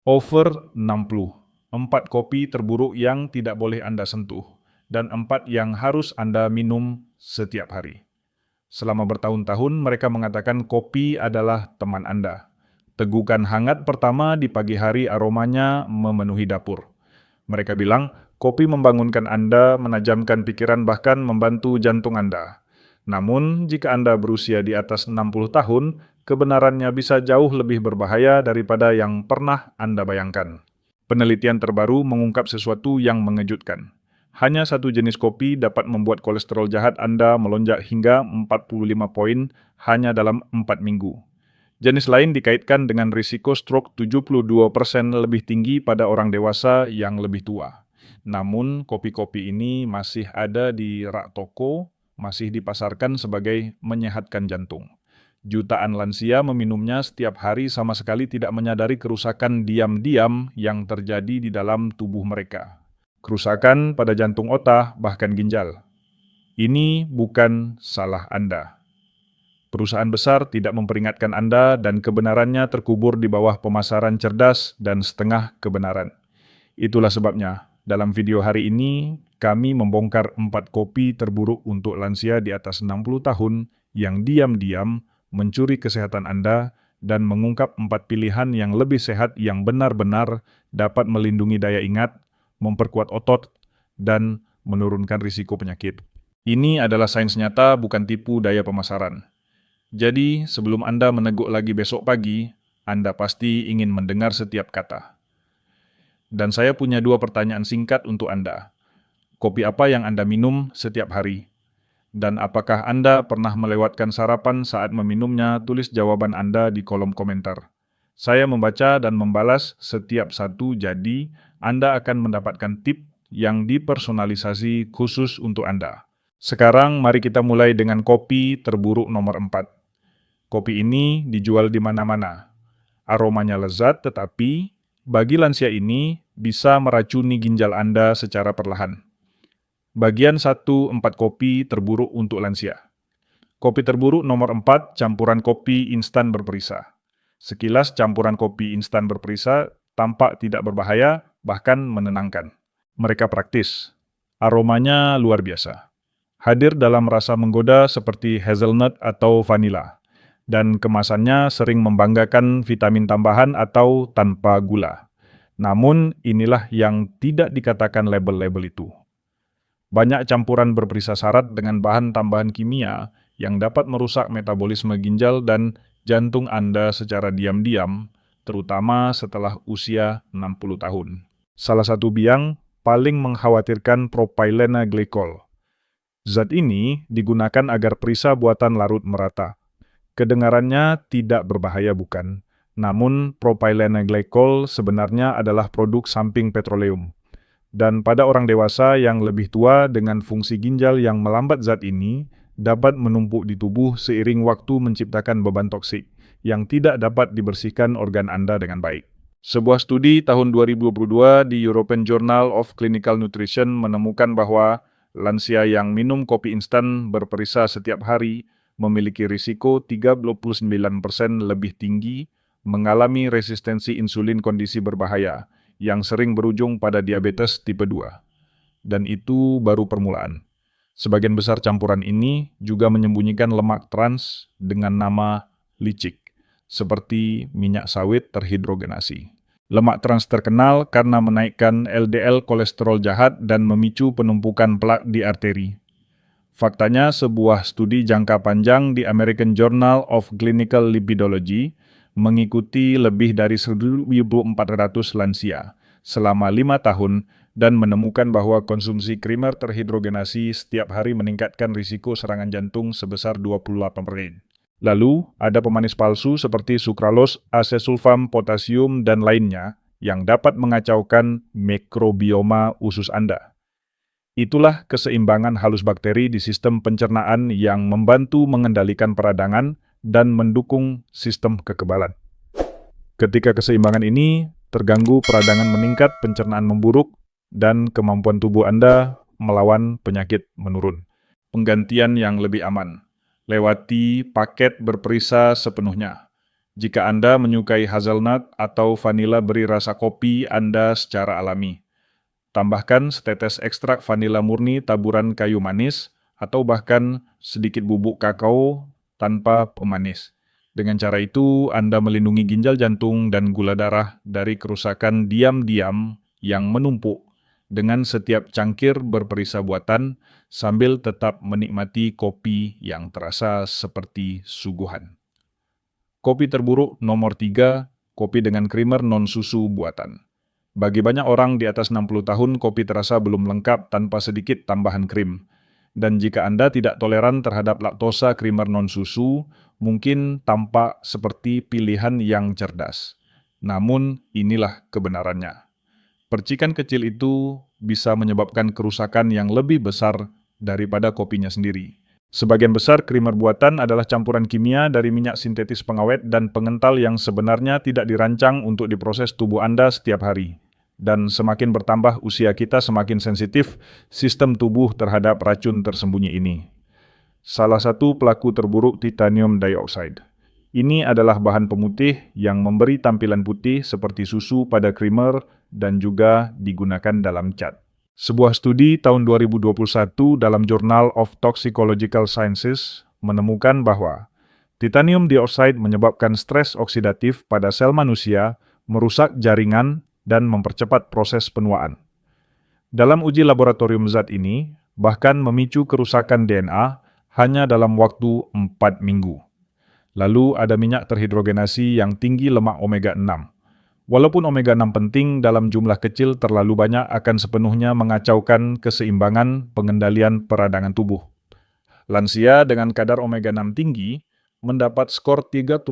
Over 60. 4 kopi terburuk yang tidak boleh Anda sentuh, dan 4 yang harus Anda minum setiap hari. Selama bertahun-tahun, mereka mengatakan kopi adalah teman Anda. Tegukan hangat pertama di pagi hari aromanya memenuhi dapur. Mereka bilang, kopi membangunkan Anda, menajamkan pikiran, bahkan membantu jantung Anda. Namun, jika Anda berusia di atas 60 tahun, kebenarannya bisa jauh lebih berbahaya daripada yang pernah Anda bayangkan. Penelitian terbaru mengungkap sesuatu yang mengejutkan. Hanya satu jenis kopi dapat membuat kolesterol jahat Anda melonjak hingga 45 poin hanya dalam 4 minggu. Jenis lain dikaitkan dengan risiko stroke 72% lebih tinggi pada orang dewasa yang lebih tua. Namun, kopi-kopi ini masih ada di rak toko, masih dipasarkan sebagai menyehatkan jantung. Jutaan lansia meminumnya setiap hari sama sekali tidak menyadari kerusakan diam-diam yang terjadi di dalam tubuh mereka. Kerusakan pada jantung, otak, bahkan ginjal. Ini bukan salah Anda. Perusahaan besar tidak memperingatkan Anda dan kebenarannya terkubur di bawah pemasaran cerdas dan setengah kebenaran. Itulah sebabnya, dalam video hari ini, kami membongkar 4 kopi terburuk untuk lansia di atas 60 tahun yang diam-diam mencuri kesehatan Anda dan mengungkap 4 pilihan yang lebih sehat yang benar-benar dapat melindungi daya ingat, memperkuat otot, dan menurunkan risiko penyakit. Ini adalah sains nyata, bukan tipu daya pemasaran. Jadi, sebelum Anda meneguk lagi besok pagi, Anda pasti ingin mendengar setiap kata. Dan saya punya 2 pertanyaan singkat untuk Anda. Kopi apa yang Anda minum setiap hari? Dan apakah Anda pernah melewatkan sarapan saat meminumnya? Tulis jawaban Anda di kolom komentar. Saya membaca dan membalas setiap satu, jadi Anda akan mendapatkan tip yang dipersonalisasi khusus untuk Anda. Sekarang mari kita mulai dengan kopi terburuk nomor 4. Kopi ini dijual di mana-mana. Aromanya lezat, tetapi bagi lansia ini bisa meracuni ginjal Anda secara perlahan. Bagian 1, 4 kopi terburuk untuk lansia. Kopi terburuk nomor 4, campuran kopi instan berperisa. Sekilas campuran kopi instan berperisa tampak tidak berbahaya, bahkan menenangkan. Mereka praktis. Aromanya luar biasa. Hadir dalam rasa menggoda seperti hazelnut atau vanila. Dan kemasannya sering membanggakan vitamin tambahan atau tanpa gula. Namun, inilah yang tidak dikatakan label-label itu. Banyak campuran berperisa syarat dengan bahan tambahan kimia yang dapat merusak metabolisme ginjal dan jantung Anda secara diam-diam, terutama setelah usia 60 tahun. Salah satu biang paling mengkhawatirkan propylene glycol. Zat ini digunakan agar perisa buatan larut merata. Kedengarannya tidak berbahaya, bukan? Namun, propylene glycol sebenarnya adalah produk samping petroleum. Dan pada orang dewasa yang lebih tua dengan fungsi ginjal yang melambat, zat ini dapat menumpuk di tubuh seiring waktu menciptakan beban toksik yang tidak dapat dibersihkan organ Anda dengan baik. Sebuah studi tahun 2022 di European Journal of Clinical Nutrition menemukan bahwa lansia yang minum kopi instan berperisa setiap hari memiliki risiko 39% lebih tinggi mengalami resistensi insulin, kondisi berbahaya yang sering berujung pada diabetes tipe 2. Dan itu baru permulaan. Sebagian besar campuran ini juga menyembunyikan lemak trans dengan nama licik, seperti minyak sawit terhidrogenasi. Lemak trans terkenal karena menaikkan LDL kolesterol jahat dan memicu penumpukan plak di arteri. Faktanya, sebuah studi jangka panjang di American Journal of Clinical Lipidology mengikuti lebih dari 1.400 lansia selama 5 tahun dan menemukan bahwa konsumsi krimer terhidrogenasi setiap hari meningkatkan risiko serangan jantung sebesar 28%. Lalu, ada pemanis palsu seperti sukralos, asesulfam, potasium, dan lainnya yang dapat mengacaukan mikrobioma usus Anda. Itulah keseimbangan halus bakteri di sistem pencernaan yang membantu mengendalikan peradangan dan mendukung sistem kekebalan. Ketika keseimbangan ini terganggu, peradangan meningkat, pencernaan memburuk, dan kemampuan tubuh Anda melawan penyakit menurun. Penggantian yang lebih aman. Lewati paket berperisa sepenuhnya. Jika Anda menyukai hazelnut atau vanila, beri rasa kopi Anda secara alami. Tambahkan setetes ekstrak vanila murni, taburan kayu manis, atau bahkan sedikit bubuk kakao tanpa pemanis. Dengan cara itu, Anda melindungi ginjal jantung dan gula darah dari kerusakan diam-diam yang menumpuk dengan setiap cangkir berperisa buatan sambil tetap menikmati kopi yang terasa seperti suguhan. Kopi terburuk nomor 3, kopi dengan krimer non-susu buatan. Bagi banyak orang di atas 60 tahun, kopi terasa belum lengkap tanpa sedikit tambahan krim. Dan jika Anda tidak toleran terhadap laktosa krimer non-susu, mungkin tampak seperti pilihan yang cerdas. Namun, inilah kebenarannya. Percikan kecil itu bisa menyebabkan kerusakan yang lebih besar daripada kopinya sendiri. Sebagian besar krimer buatan adalah campuran kimia dari minyak sintetis pengawet dan pengental yang sebenarnya tidak dirancang untuk diproses tubuh Anda setiap hari. Dan semakin bertambah usia kita, semakin sensitif sistem tubuh terhadap racun tersembunyi ini. Salah satu pelaku terburuk titanium dioxide. Ini adalah bahan pemutih yang memberi tampilan putih seperti susu pada krimer dan juga digunakan dalam cat. Sebuah studi tahun 2021 dalam Journal of Toxicological Sciences menemukan bahwa titanium dioxide menyebabkan stres oksidatif pada sel manusia, merusak jaringan, dan mempercepat proses penuaan. Dalam uji laboratorium zat ini, bahkan memicu kerusakan DNA hanya dalam waktu 4 minggu. Lalu ada minyak terhidrogenasi yang tinggi lemak omega 6. Walaupun omega 6 penting, dalam jumlah kecil terlalu banyak akan sepenuhnya mengacaukan keseimbangan pengendalian peradangan tubuh. Lansia dengan kadar omega 6 tinggi mendapat skor 32%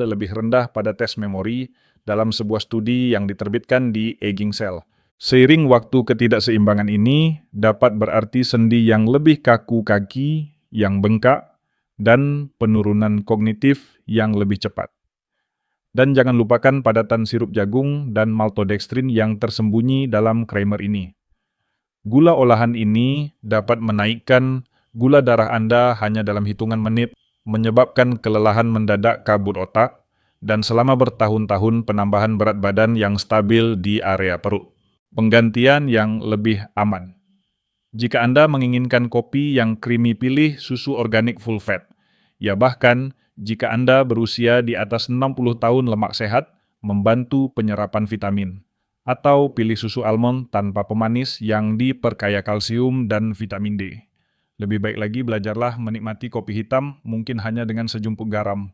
lebih rendah pada tes memori dalam sebuah studi yang diterbitkan di Aging Cell. Seiring waktu, ketidakseimbangan ini dapat berarti sendi yang lebih kaku kaki, yang bengkak, dan penurunan kognitif yang lebih cepat. Dan jangan lupakan padatan sirup jagung dan maltodextrin yang tersembunyi dalam krimer ini. Gula olahan ini dapat menaikkan gula darah Anda hanya dalam hitungan menit, menyebabkan kelelahan mendadak kabut otak, dan selama bertahun-tahun penambahan berat badan yang stabil di area perut. Penggantian yang lebih aman. Jika Anda menginginkan kopi yang creamy, pilih susu organik full fat. Ya, bahkan jika Anda berusia di atas 60 tahun, lemak sehat membantu penyerapan vitamin. Atau pilih susu almond tanpa pemanis yang diperkaya kalsium dan vitamin D. Lebih baik lagi, belajarlah menikmati kopi hitam mungkin hanya dengan sejumput garam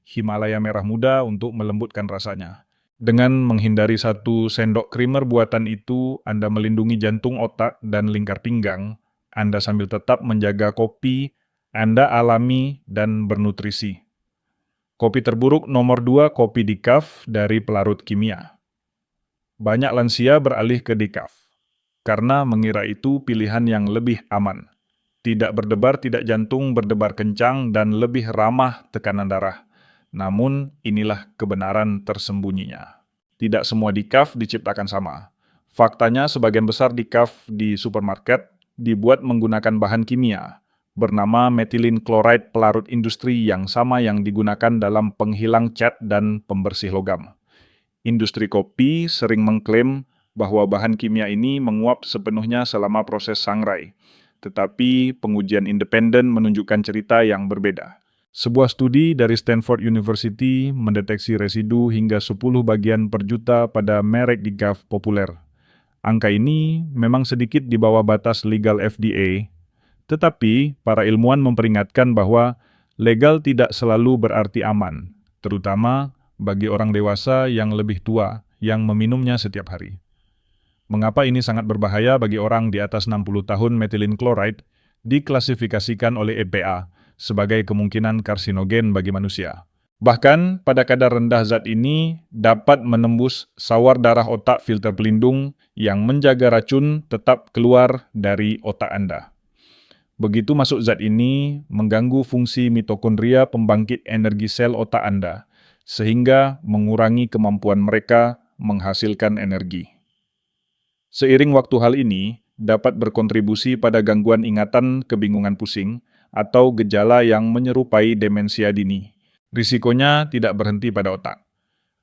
Himalaya merah muda untuk melembutkan rasanya. Dengan menghindari 1 sendok krimer buatan itu, Anda melindungi jantung, otak, dan lingkar pinggang. Anda sambil tetap menjaga kopi Anda alami dan bernutrisi. Kopi terburuk nomor 2, kopi decaf dari pelarut kimia. Banyak lansia beralih ke decaf karena mengira itu pilihan yang lebih aman. Tidak berdebar, tidak jantung berdebar kencang, dan lebih ramah tekanan darah. Namun, inilah kebenaran tersembunyinya. Tidak semua decaf diciptakan sama. Faktanya, sebagian besar decaf di supermarket dibuat menggunakan bahan kimia bernama methylene chloride pelarut industri yang sama yang digunakan dalam penghilang cat dan pembersih logam. Industri kopi sering mengklaim bahwa bahan kimia ini menguap sepenuhnya selama proses sangrai, tetapi pengujian independen menunjukkan cerita yang berbeda. Sebuah studi dari Stanford University mendeteksi residu hingga 10 bagian per juta pada merek decaf populer. Angka ini memang sedikit di bawah batas legal FDA, tetapi para ilmuwan memperingatkan bahwa legal tidak selalu berarti aman, terutama bagi orang dewasa yang lebih tua yang meminumnya setiap hari. Mengapa ini sangat berbahaya bagi orang di atas 60 tahun? Methylene chloride diklasifikasikan oleh EPA sebagai kemungkinan karsinogen bagi manusia. Bahkan pada kadar rendah zat ini dapat menembus sawar darah otak, filter pelindung yang menjaga racun tetap keluar dari otak Anda. Begitu masuk zat ini mengganggu fungsi mitokondria pembangkit energi sel otak Anda, sehingga mengurangi kemampuan mereka menghasilkan energi. Seiring waktu, hal ini dapat berkontribusi pada gangguan ingatan, kebingungan pusing, atau gejala yang menyerupai demensia dini. Risikonya tidak berhenti pada otak.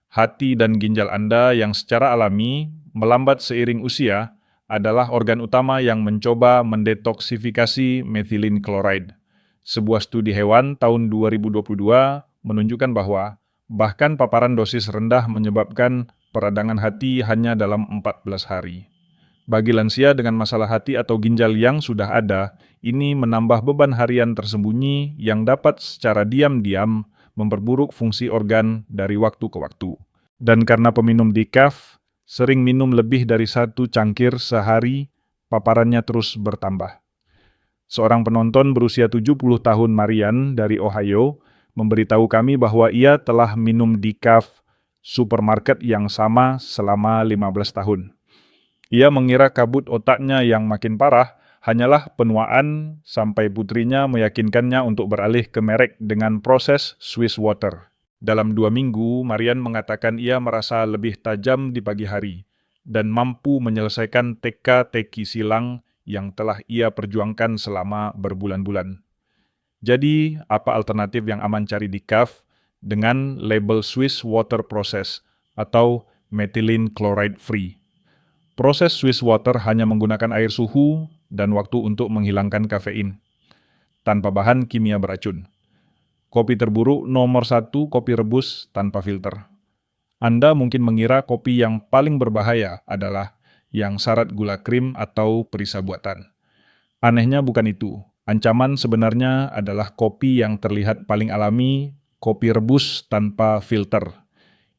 Hati dan ginjal Anda yang secara alami melambat seiring usia adalah organ utama yang mencoba mendetoksifikasi methylene chloride. Sebuah studi hewan tahun 2022 menunjukkan bahwa bahkan paparan dosis rendah menyebabkan peradangan hati hanya dalam 14 hari. Bagi lansia dengan masalah hati atau ginjal yang sudah ada, ini menambah beban harian tersembunyi yang dapat secara diam-diam memperburuk fungsi organ dari waktu ke waktu. Dan karena peminum decaf sering minum lebih dari 1 cangkir sehari, paparannya terus bertambah. Seorang penonton berusia 70 tahun Marian dari Ohio memberitahu kami bahwa ia telah minum decaf supermarket yang sama selama 15 tahun. Ia mengira kabut otaknya yang makin parah hanyalah penuaan sampai putrinya meyakinkannya untuk beralih ke merek dengan proses Swiss Water. Dalam 2 minggu, Marian mengatakan ia merasa lebih tajam di pagi hari dan mampu menyelesaikan teka-teki silang yang telah ia perjuangkan selama berbulan-bulan. Jadi, apa alternatif yang aman cari decaf dengan label Swiss Water Process atau methylene chloride free? Proses Swiss Water hanya menggunakan air suhu dan waktu untuk menghilangkan kafein, tanpa bahan kimia beracun. Kopi terburuk nomor 1, kopi rebus tanpa filter. Anda mungkin mengira kopi yang paling berbahaya adalah yang syarat gula krim atau perisa buatan. Anehnya bukan itu. Ancaman sebenarnya adalah kopi yang terlihat paling alami, kopi rebus tanpa filter.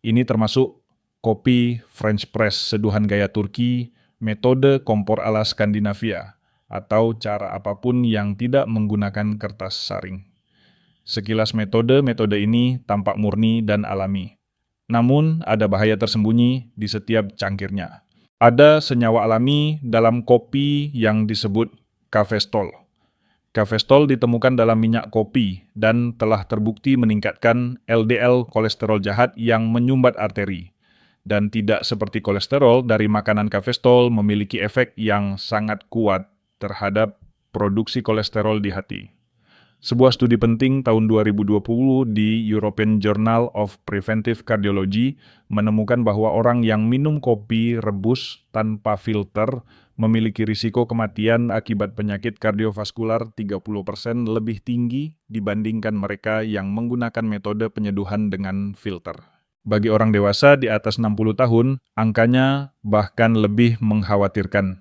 Ini termasuk kopi French press seduhan gaya Turki, metode kompor ala Skandinavia, atau cara apapun yang tidak menggunakan kertas saring. Sekilas metode ini tampak murni dan alami. Namun, ada bahaya tersembunyi di setiap cangkirnya. Ada senyawa alami dalam kopi yang disebut kafestol. Kafestol ditemukan dalam minyak kopi dan telah terbukti meningkatkan LDL kolesterol jahat yang menyumbat arteri. Dan tidak seperti kolesterol dari makanan kafestol memiliki efek yang sangat kuat terhadap produksi kolesterol di hati. Sebuah studi penting tahun 2020 di European Journal of Preventive Cardiology menemukan bahwa orang yang minum kopi rebus tanpa filter memiliki risiko kematian akibat penyakit kardiovaskular 30% lebih tinggi dibandingkan mereka yang menggunakan metode penyeduhan dengan filter. Bagi orang dewasa di atas 60 tahun, angkanya bahkan lebih mengkhawatirkan.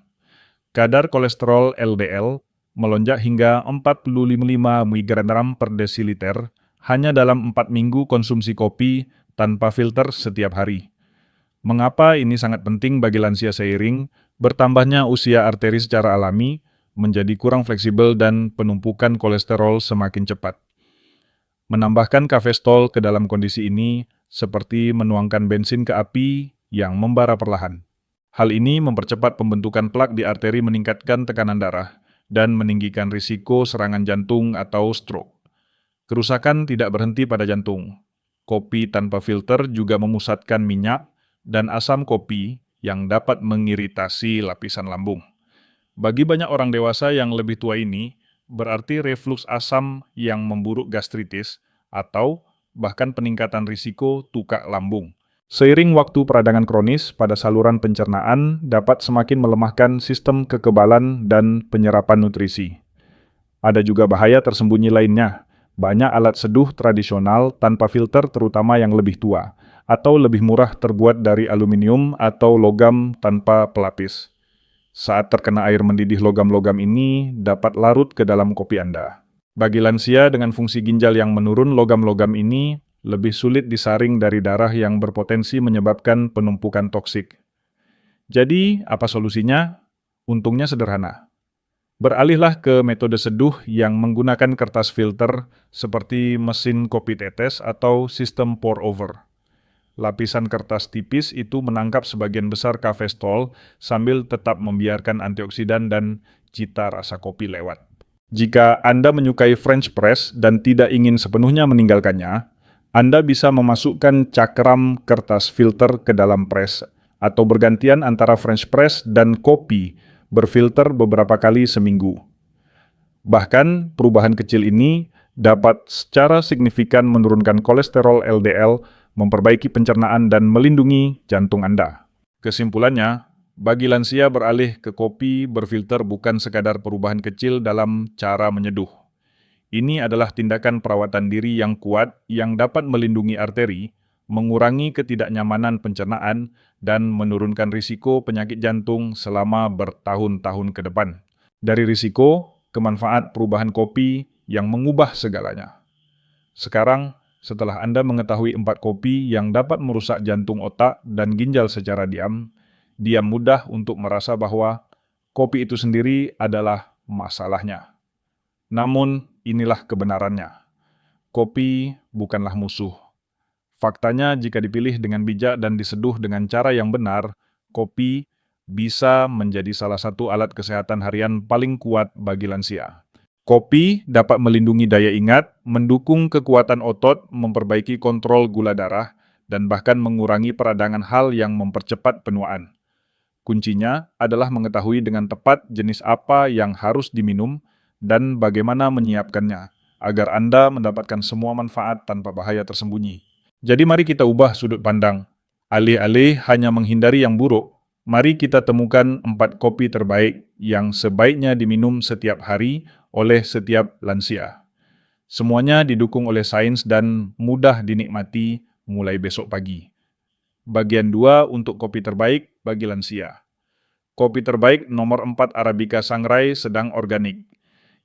Kadar kolesterol LDL melonjak hingga 455 mg per desiliter hanya dalam 4 minggu konsumsi kopi tanpa filter setiap hari. Mengapa ini sangat penting bagi lansia seiring bertambahnya usia arteri secara alami menjadi kurang fleksibel dan penumpukan kolesterol semakin cepat. Menambahkan kafestol ke dalam kondisi ini seperti menuangkan bensin ke api yang membara perlahan. Hal ini mempercepat pembentukan plak di arteri, meningkatkan tekanan darah, dan meninggikan risiko serangan jantung atau stroke. Kerusakan tidak berhenti pada jantung. Kopi tanpa filter juga memusatkan minyak dan asam kopi yang dapat mengiritasi lapisan lambung. Bagi banyak orang dewasa yang lebih tua ini, berarti reflux asam yang memburuk gastritis atau bahkan peningkatan risiko tukak lambung. Seiring waktu, peradangan kronis pada saluran pencernaan dapat semakin melemahkan sistem kekebalan dan penyerapan nutrisi. Ada juga bahaya tersembunyi lainnya. Banyak alat seduh tradisional tanpa filter, terutama yang lebih tua, atau lebih murah, terbuat dari aluminium atau logam tanpa pelapis. Saat terkena air mendidih, logam-logam ini dapat larut ke dalam kopi Anda. Bagi lansia dengan fungsi ginjal yang menurun, logam-logam ini lebih sulit disaring dari darah yang berpotensi menyebabkan penumpukan toksik. Jadi, apa solusinya? Untungnya sederhana. Beralihlah ke metode seduh yang menggunakan kertas filter seperti mesin kopi tetes atau sistem pour-over. Lapisan kertas tipis itu menangkap sebagian besar kafestol sambil tetap membiarkan antioksidan dan cita rasa kopi lewat. Jika Anda menyukai French press dan tidak ingin sepenuhnya meninggalkannya, Anda bisa memasukkan cakram kertas filter ke dalam press atau bergantian antara French press dan kopi berfilter beberapa kali seminggu. Bahkan, perubahan kecil ini dapat secara signifikan menurunkan kolesterol LDL, memperbaiki pencernaan, dan melindungi jantung Anda. Kesimpulannya, bagi lansia beralih ke kopi berfilter bukan sekadar perubahan kecil dalam cara menyeduh. Ini adalah tindakan perawatan diri yang kuat yang dapat melindungi arteri, mengurangi ketidaknyamanan pencernaan, dan menurunkan risiko penyakit jantung selama bertahun-tahun ke depan. Dari risiko ke manfaat perubahan kopi yang mengubah segalanya. Sekarang, setelah Anda mengetahui 4 kopi yang dapat merusak jantung, otak, dan ginjal secara diam, dia mudah untuk merasa bahwa kopi itu sendiri adalah masalahnya. Namun, inilah kebenarannya. Kopi bukanlah musuh. Faktanya, jika dipilih dengan bijak dan diseduh dengan cara yang benar, kopi bisa menjadi salah satu alat kesehatan harian paling kuat bagi lansia. Kopi dapat melindungi daya ingat, mendukung kekuatan otot, memperbaiki kontrol gula darah, dan bahkan mengurangi peradangan hal yang mempercepat penuaan. Kuncinya adalah mengetahui dengan tepat jenis apa yang harus diminum dan bagaimana menyiapkannya, agar Anda mendapatkan semua manfaat tanpa bahaya tersembunyi. Jadi mari kita ubah sudut pandang. Alih-alih hanya menghindari yang buruk, mari kita temukan 4 kopi terbaik yang sebaiknya diminum setiap hari oleh setiap lansia. Semuanya didukung oleh sains dan mudah dinikmati mulai besok pagi. Bagian 2 untuk kopi terbaik bagi lansia. Kopi terbaik nomor 4 Arabica Sangrai sedang organik.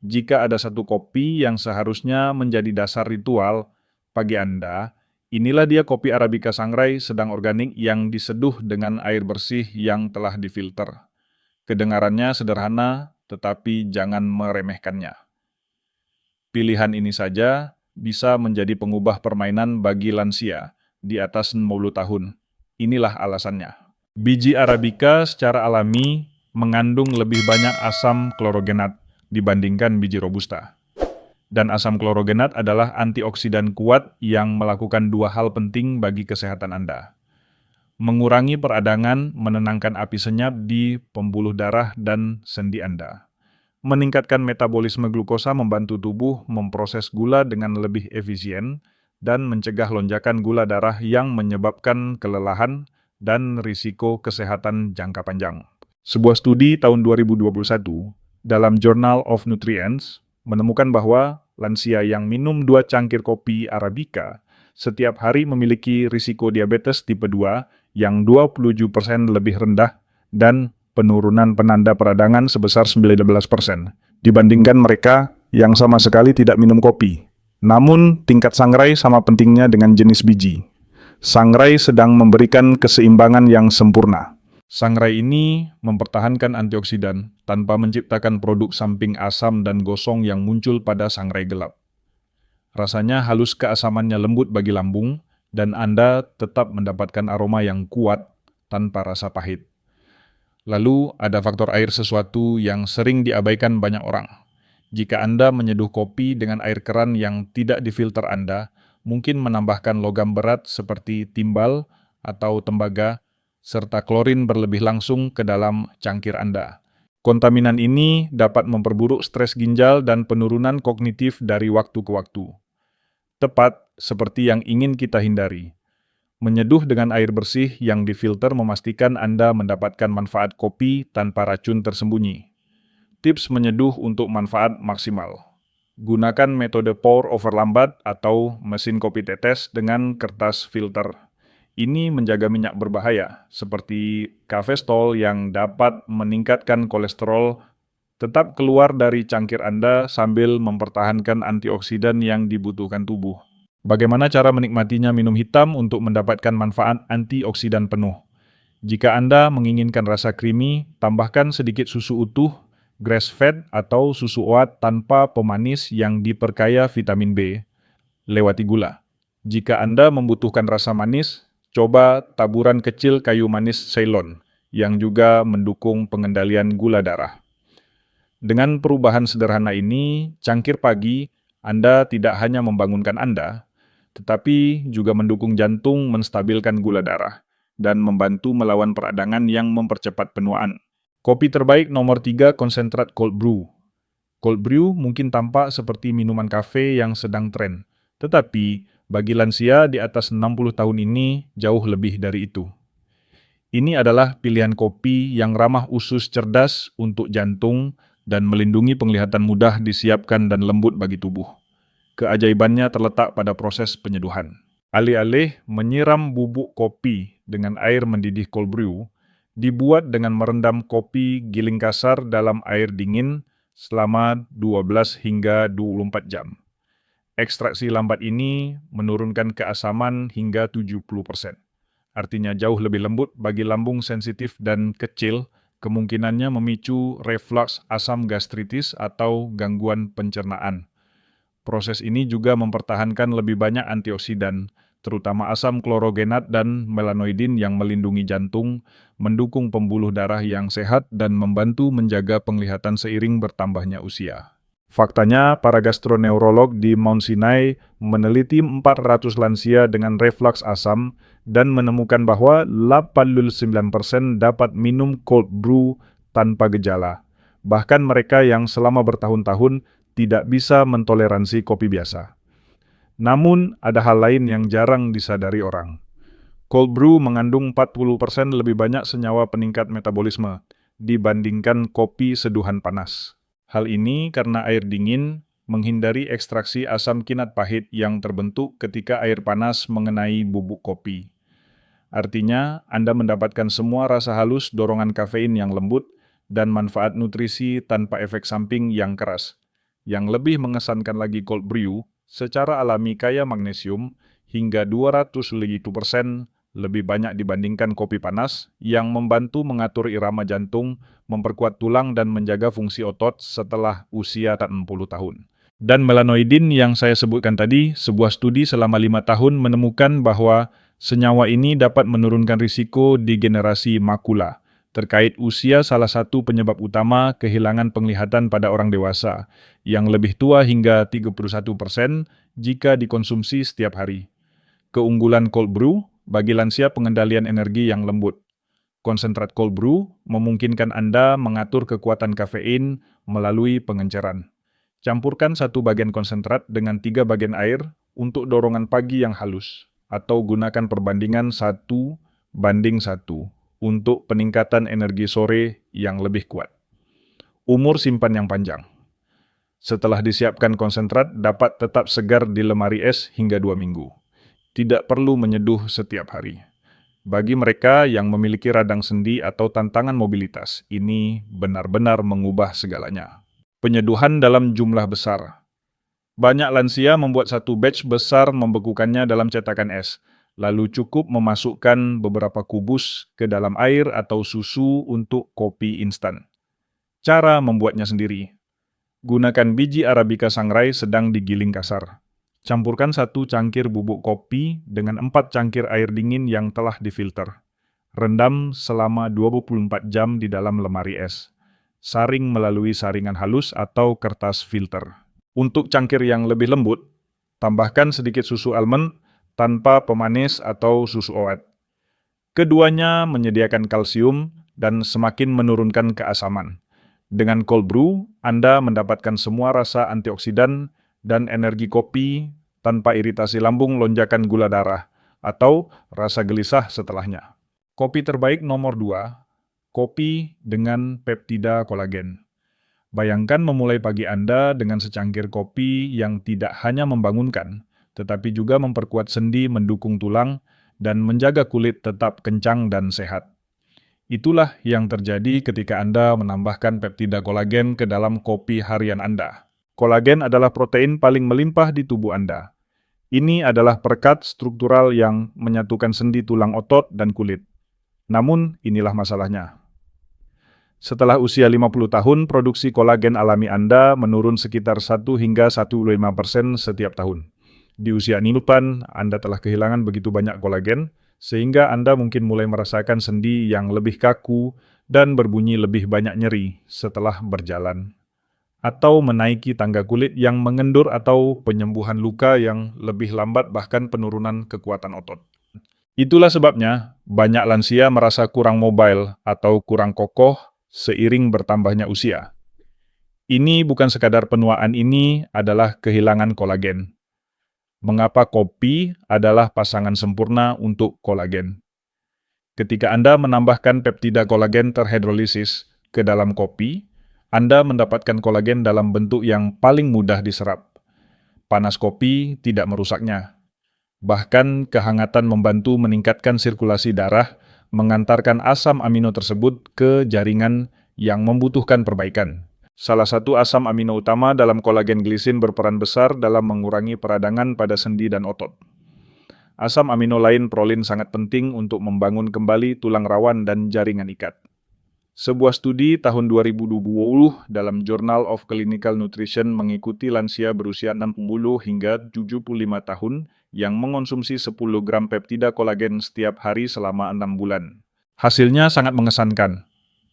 Jika ada satu kopi yang seharusnya menjadi dasar ritual pagi Anda, inilah dia kopi Arabica Sangrai sedang organik yang diseduh dengan air bersih yang telah difilter. Kedengarannya sederhana, tetapi jangan meremehkannya. Pilihan ini saja bisa menjadi pengubah permainan bagi lansia di atas 60 tahun. Inilah alasannya. Biji Arabica secara alami mengandung lebih banyak asam klorogenat dibandingkan biji Robusta. Dan asam klorogenat adalah antioksidan kuat yang melakukan 2 hal penting bagi kesehatan Anda. Mengurangi peradangan, menenangkan api senyap di pembuluh darah dan sendi Anda. Meningkatkan metabolisme glukosa membantu tubuh memproses gula dengan lebih efisien dan mencegah lonjakan gula darah yang menyebabkan kelelahan dan risiko kesehatan jangka panjang. Sebuah studi tahun 2021 dalam Journal of Nutrients menemukan bahwa lansia yang minum 2 cangkir kopi Arabica setiap hari memiliki risiko diabetes tipe 2 yang 27% lebih rendah dan penurunan penanda peradangan sebesar 19% dibandingkan mereka yang sama sekali tidak minum kopi. Namun, tingkat sangrai sama pentingnya dengan jenis biji. Sangrai sedang memberikan keseimbangan yang sempurna. Sangrai ini mempertahankan antioksidan tanpa menciptakan produk samping asam dan gosong yang muncul pada sangrai gelap. Rasanya halus, keasamannya lembut bagi lambung, dan Anda tetap mendapatkan aroma yang kuat tanpa rasa pahit. Lalu ada faktor air, sesuatu yang sering diabaikan banyak orang. Jika Anda menyeduh kopi dengan air keran yang tidak difilter, Anda mungkin menambahkan logam berat seperti timbal atau tembaga, serta klorin berlebih langsung ke dalam cangkir Anda. Kontaminan ini dapat memperburuk stres ginjal dan penurunan kognitif dari waktu ke waktu. Tepat seperti yang ingin kita hindari. Menyeduh dengan air bersih yang difilter memastikan Anda mendapatkan manfaat kopi tanpa racun tersembunyi. Tips menyeduh untuk manfaat maksimal. Gunakan metode pour over lambat atau mesin kopi tetes dengan kertas filter. Ini menjaga minyak berbahaya, seperti kafestol yang dapat meningkatkan kolesterol, tetap keluar dari cangkir Anda sambil mempertahankan antioksidan yang dibutuhkan tubuh. Bagaimana cara menikmatinya? Minum hitam untuk mendapatkan manfaat antioksidan penuh. Jika Anda menginginkan rasa creamy, tambahkan sedikit susu utuh, grass-fed atau susu oat tanpa pemanis yang diperkaya vitamin B. Lewati gula. Jika Anda membutuhkan rasa manis, coba taburan kecil kayu manis Ceylon yang juga mendukung pengendalian gula darah. Dengan perubahan sederhana ini, cangkir pagi Anda tidak hanya membangunkan Anda, tetapi juga mendukung jantung, menstabilkan gula darah, dan membantu melawan peradangan yang mempercepat penuaan. Kopi terbaik nomor 3 konsentrat cold brew. Cold brew mungkin tampak seperti minuman kafe yang sedang tren, tetapi bagi lansia di atas 60 tahun ini jauh lebih dari itu. Ini adalah pilihan kopi yang ramah usus cerdas untuk jantung dan melindungi penglihatan mudah disiapkan dan lembut bagi tubuh. Keajaibannya terletak pada proses penyeduhan. Alih-alih menyiram bubuk kopi dengan air mendidih cold brew, dibuat dengan merendam kopi giling kasar dalam air dingin selama 12 hingga 24 jam. Ekstraksi lambat ini menurunkan keasaman hingga 70%. Artinya jauh lebih lembut bagi lambung sensitif dan kecil, kemungkinannya memicu reflux asam gastritis atau gangguan pencernaan. Proses ini juga mempertahankan lebih banyak antioksidan, terutama asam klorogenat dan melanoidin yang melindungi jantung, mendukung pembuluh darah yang sehat dan membantu menjaga penglihatan seiring bertambahnya usia. Faktanya, para gastroneurolog di Mount Sinai meneliti 400 lansia dengan reflux asam dan menemukan bahwa 89% dapat minum cold brew tanpa gejala. Bahkan mereka yang selama bertahun-tahun tidak bisa mentoleransi kopi biasa. Namun, ada hal lain yang jarang disadari orang. Cold brew mengandung 40% lebih banyak senyawa peningkat metabolisme dibandingkan kopi seduhan panas. Hal ini karena air dingin menghindari ekstraksi asam kinat pahit yang terbentuk ketika air panas mengenai bubuk kopi. Artinya, Anda mendapatkan semua rasa halus dorongan kafein yang lembut dan manfaat nutrisi tanpa efek samping yang keras. Yang lebih mengesankan lagi cold brew, secara alami kaya magnesium hingga 200% lebih banyak dibandingkan kopi panas yang membantu mengatur irama jantung, memperkuat tulang dan menjaga fungsi otot setelah usia 60 tahun. Dan melanoidin yang saya sebutkan tadi, sebuah studi selama 5 tahun menemukan bahwa senyawa ini dapat menurunkan risiko degenerasi makula. Terkait usia salah satu penyebab utama kehilangan penglihatan pada orang dewasa, yang lebih tua hingga 31% jika dikonsumsi setiap hari. Keunggulan cold brew bagi lansia pengendalian energi yang lembut. Konsentrat cold brew memungkinkan Anda mengatur kekuatan kafein melalui pengenceran. Campurkan 1 bagian konsentrat dengan 3 bagian air untuk dorongan pagi yang halus, atau gunakan perbandingan 1:1 untuk peningkatan energi sore yang lebih kuat. Umur simpan yang panjang. Setelah disiapkan konsentrat dapat tetap segar di lemari es hingga 2 minggu. Tidak perlu menyeduh setiap hari. Bagi mereka yang memiliki radang sendi atau tantangan mobilitas, ini benar-benar mengubah segalanya. Penyeduhan dalam jumlah besar. Banyak lansia membuat 1 batch besar membekukannya dalam cetakan es, lalu cukup memasukkan beberapa kubus ke dalam air atau susu untuk kopi instan. Cara membuatnya sendiri. Gunakan biji Arabica Sangrai sedang digiling kasar. Campurkan 1 cangkir bubuk kopi dengan 4 cangkir air dingin yang telah difilter. Rendam selama 24 jam di dalam lemari es. Saring melalui saringan halus atau kertas filter. Untuk cangkir yang lebih lembut, tambahkan sedikit susu almond tanpa pemanis atau susu oat. Keduanya menyediakan kalsium dan semakin menurunkan keasaman. Dengan cold brew, Anda mendapatkan semua rasa antioksidan dan energi kopi tanpa iritasi lambung, lonjakan gula darah, atau rasa gelisah setelahnya. Kopi terbaik nomor 2, kopi dengan peptida kolagen. Bayangkan memulai pagi Anda dengan secangkir kopi yang tidak hanya membangunkan, tetapi juga memperkuat sendi, mendukung tulang, dan menjaga kulit tetap kencang dan sehat. Itulah yang terjadi ketika Anda menambahkan peptida kolagen ke dalam kopi harian Anda. Kolagen adalah protein paling melimpah di tubuh Anda. Ini adalah perekat struktural yang menyatukan sendi, tulang, otot, dan kulit. Namun, inilah masalahnya. Setelah usia 50 tahun, produksi kolagen alami Anda menurun sekitar 1 hingga 1,5% setiap tahun. Di usia nilupan, Anda telah kehilangan begitu banyak kolagen, sehingga Anda mungkin mulai merasakan sendi yang lebih kaku dan berbunyi lebih banyak nyeri setelah berjalan. Atau menaiki tangga kulit yang mengendur atau penyembuhan luka yang lebih lambat bahkan penurunan kekuatan otot. Itulah sebabnya banyak lansia merasa kurang mobile atau kurang kokoh seiring bertambahnya usia. Ini bukan sekadar penuaan, ini adalah kehilangan kolagen. Mengapa kopi adalah pasangan sempurna untuk kolagen? Ketika Anda menambahkan peptida kolagen terhidrolisis ke dalam kopi, Anda mendapatkan kolagen dalam bentuk yang paling mudah diserap. Panas kopi tidak merusaknya. Bahkan kehangatan membantu meningkatkan sirkulasi darah, mengantarkan asam amino tersebut ke jaringan yang membutuhkan perbaikan. Salah satu asam amino utama dalam kolagen glisin berperan besar dalam mengurangi peradangan pada sendi dan otot. Asam amino lain prolin sangat penting untuk membangun kembali tulang rawan dan jaringan ikat. Sebuah studi tahun 2020 dalam Journal of Clinical Nutrition mengikuti lansia berusia 60 hingga 75 tahun yang mengonsumsi 10 gram peptida kolagen setiap hari selama 6 bulan. Hasilnya sangat mengesankan.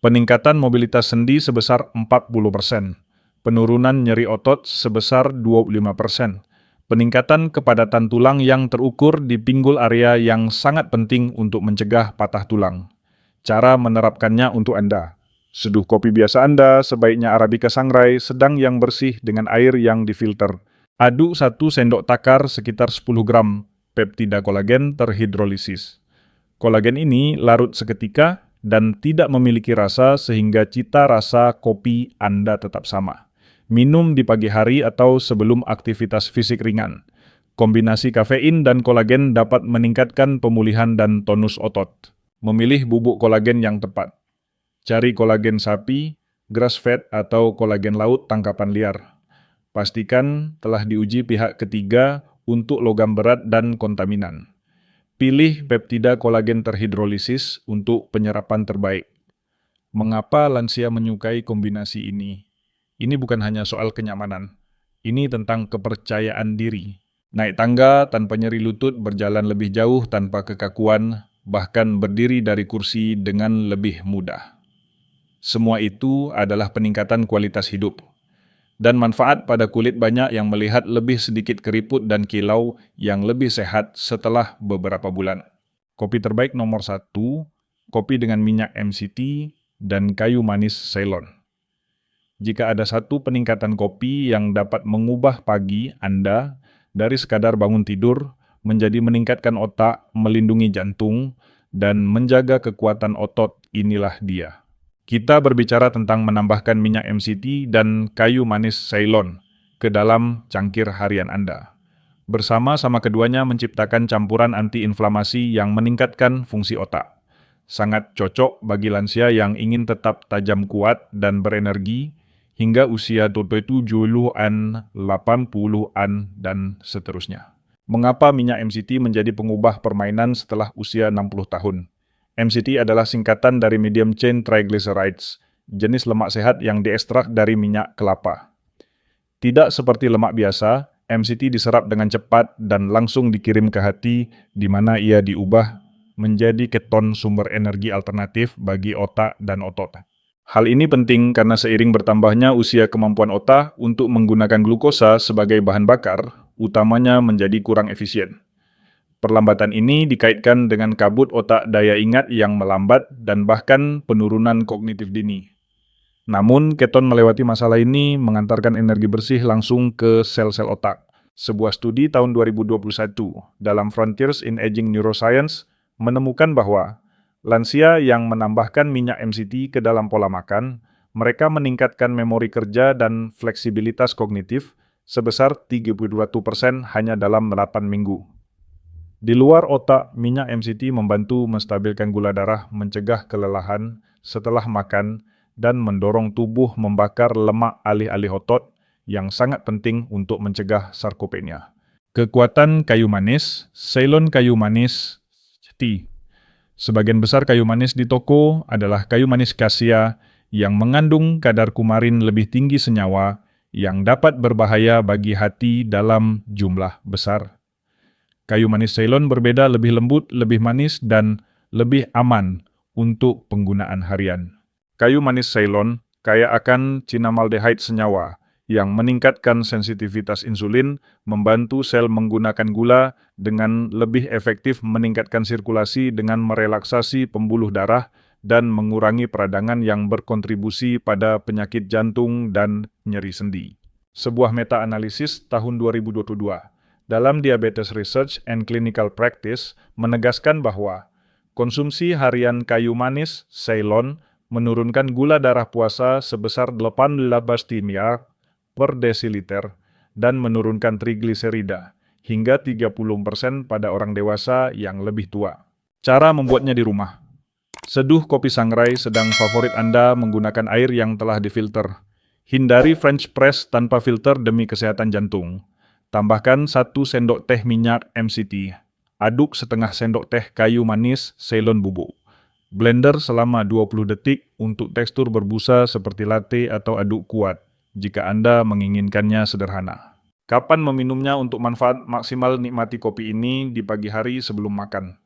Peningkatan mobilitas sendi sebesar 40%, penurunan nyeri otot sebesar 25%, peningkatan kepadatan tulang yang terukur di pinggul area yang sangat penting untuk mencegah patah tulang. Cara menerapkannya untuk Anda. Seduh kopi biasa Anda, sebaiknya Arabica Sangrai, sedang yang bersih dengan air yang difilter. Aduk 1 sendok takar sekitar 10 gram peptida kolagen terhidrolisis. Kolagen ini larut seketika dan tidak memiliki rasa sehingga cita rasa kopi Anda tetap sama. Minum di pagi hari atau sebelum aktivitas fisik ringan. Kombinasi kafein dan kolagen dapat meningkatkan pemulihan dan tonus otot. Memilih bubuk kolagen yang tepat. Cari kolagen sapi, grass-fed atau kolagen laut tangkapan liar. Pastikan telah diuji pihak ketiga untuk logam berat dan kontaminan. Pilih peptida kolagen terhidrolisis untuk penyerapan terbaik. Mengapa lansia menyukai kombinasi ini? Ini bukan hanya soal kenyamanan. Ini tentang kepercayaan diri. Naik tangga tanpa nyeri lutut, berjalan lebih jauh tanpa kekakuan, bahkan berdiri dari kursi dengan lebih mudah. Semua itu adalah peningkatan kualitas hidup. Dan manfaat pada kulit banyak yang melihat lebih sedikit keriput dan kilau yang lebih sehat setelah beberapa bulan. Kopi terbaik nomor 1, kopi dengan minyak MCT dan kayu manis Ceylon. Jika ada satu peningkatan kopi yang dapat mengubah pagi Anda dari sekadar bangun tidur menjadi meningkatkan otak, melindungi jantung, dan menjaga kekuatan otot, inilah dia. Kita berbicara tentang menambahkan minyak MCT dan kayu manis Ceylon ke dalam cangkir harian Anda. Bersama-sama keduanya menciptakan campuran antiinflamasi yang meningkatkan fungsi otak. Sangat cocok bagi lansia yang ingin tetap tajam kuat dan berenergi hingga usia 70-an, 80-an, dan seterusnya. Mengapa minyak MCT menjadi pengubah permainan setelah usia 60 tahun? MCT adalah singkatan dari medium chain triglycerides, jenis lemak sehat yang diekstrak dari minyak kelapa. Tidak seperti lemak biasa, MCT diserap dengan cepat dan langsung dikirim ke hati, di mana ia diubah menjadi keton sumber energi alternatif bagi otak dan otot. Hal ini penting karena seiring bertambahnya usia kemampuan otak untuk menggunakan glukosa sebagai bahan bakar, utamanya menjadi kurang efisien. Perlambatan ini dikaitkan dengan kabut otak daya ingat yang melambat dan bahkan penurunan kognitif dini. Namun, keton melewati masalah ini mengantarkan energi bersih langsung ke sel-sel otak. Sebuah studi tahun 2021 dalam Frontiers in Aging Neuroscience menemukan bahwa lansia yang menambahkan minyak MCT ke dalam pola makan, mereka meningkatkan memori kerja dan fleksibilitas kognitif sebesar 32% hanya dalam 8 minggu. Di luar otak, minyak MCT membantu menstabilkan gula darah, mencegah kelelahan setelah makan, dan mendorong tubuh membakar lemak alih-alih otot yang sangat penting untuk mencegah sarkopenia. Kekuatan kayu manis, Ceylon kayu manis tea. Sebagian besar kayu manis di toko adalah kayu manis kasia yang mengandung kadar kumarin lebih tinggi senyawa yang dapat berbahaya bagi hati dalam jumlah besar. Kayu manis Ceylon berbeda, lebih lembut, lebih manis, dan lebih aman untuk penggunaan harian. Kayu manis Ceylon kaya akan cinnamaldehyde senyawa yang meningkatkan sensitivitas insulin, membantu sel menggunakan gula dengan lebih efektif meningkatkan sirkulasi dengan merelaksasi pembuluh darah dan mengurangi peradangan yang berkontribusi pada penyakit jantung dan nyeri sendi. Sebuah meta-analisis tahun 2022 dalam Diabetes Research and Clinical Practice menegaskan bahwa konsumsi harian kayu manis Ceylon menurunkan gula darah puasa sebesar 18 timia per desiliter dan menurunkan trigliserida hingga 30% pada orang dewasa yang lebih tua. Cara membuatnya di rumah. Seduh kopi sangrai sedang favorit Anda menggunakan air yang telah difilter. Hindari French press tanpa filter demi kesehatan jantung. Tambahkan 1 sendok teh minyak MCT. Aduk setengah sendok teh kayu manis Ceylon bubuk. Blender selama 20 detik untuk tekstur berbusa seperti latte atau aduk kuat, jika Anda menginginkannya sederhana. Kapan meminumnya untuk manfaat maksimal? Nikmati kopi ini di pagi hari sebelum makan.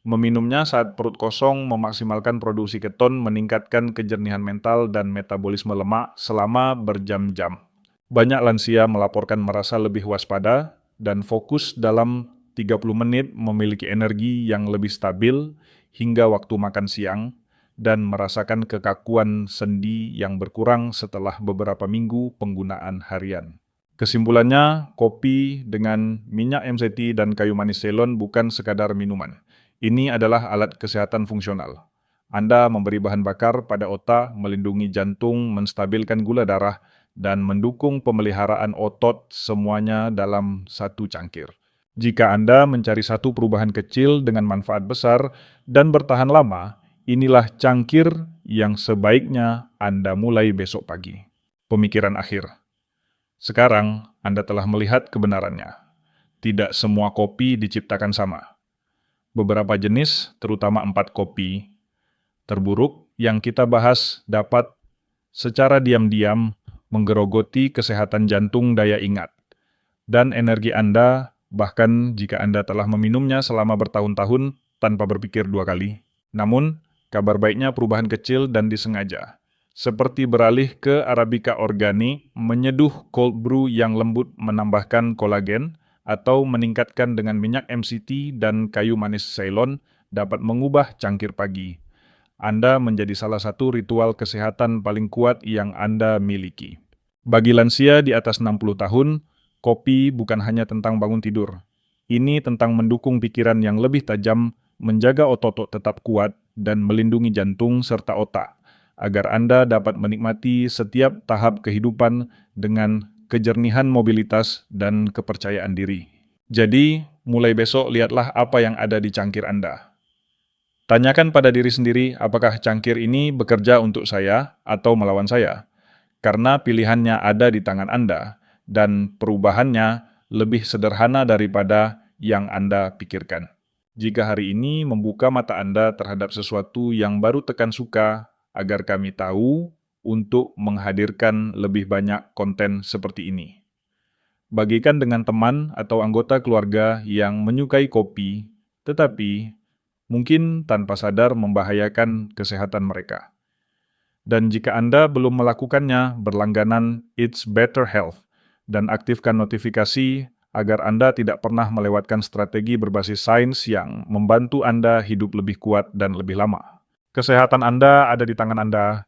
Meminumnya saat perut kosong memaksimalkan produksi keton, meningkatkan kejernihan mental dan metabolisme lemak selama berjam-jam. Banyak lansia melaporkan merasa lebih waspada dan fokus dalam 30 menit, memiliki energi yang lebih stabil hingga waktu makan siang, dan merasakan kekakuan sendi yang berkurang setelah beberapa minggu penggunaan harian. Kesimpulannya, kopi dengan minyak MCT dan kayu manis Ceylon bukan sekadar minuman. Ini adalah alat kesehatan fungsional. Anda memberi bahan bakar pada otak, melindungi jantung, menstabilkan gula darah, dan mendukung pemeliharaan otot, semuanya dalam satu cangkir. Jika Anda mencari satu perubahan kecil dengan manfaat besar dan bertahan lama, inilah cangkir yang sebaiknya Anda mulai besok pagi. Pemikiran akhir. Sekarang Anda telah melihat kebenarannya. Tidak semua kopi diciptakan sama. Beberapa jenis, terutama 4 kopi terburuk yang kita bahas dapat secara diam-diam menggerogoti kesehatan jantung, daya ingat, dan energi Anda, bahkan jika Anda telah meminumnya selama bertahun-tahun tanpa berpikir 2 kali. Namun, kabar baiknya perubahan kecil dan disengaja, seperti beralih ke Arabica organik, menyeduh cold brew yang lembut menambahkan kolagen, atau meningkatkan dengan minyak MCT dan kayu manis Ceylon dapat mengubah cangkir pagi. Anda menjadi salah satu ritual kesehatan paling kuat yang Anda miliki. Bagi lansia di atas 60 tahun, kopi bukan hanya tentang bangun tidur. Ini tentang mendukung pikiran yang lebih tajam, menjaga otot tetap kuat, dan melindungi jantung serta otak, agar Anda dapat menikmati setiap tahap kehidupan dengan kejernihan mobilitas dan kepercayaan diri. Jadi, mulai besok lihatlah apa yang ada di cangkir Anda. Tanyakan pada diri sendiri apakah cangkir ini bekerja untuk saya atau melawan saya. Karena pilihannya ada di tangan Anda, dan perubahannya lebih sederhana daripada yang Anda pikirkan. Jika hari ini membuka mata Anda terhadap sesuatu yang baru, tekan suka agar kami tahu untuk menghadirkan lebih banyak konten seperti ini. Bagikan dengan teman atau anggota keluarga yang menyukai kopi, tetapi mungkin tanpa sadar membahayakan kesehatan mereka. Dan jika Anda belum melakukannya, berlangganan It's Better Health dan aktifkan notifikasi agar Anda tidak pernah melewatkan strategi berbasis sains yang membantu Anda hidup lebih kuat dan lebih lama. Kesehatan Anda ada di tangan Anda.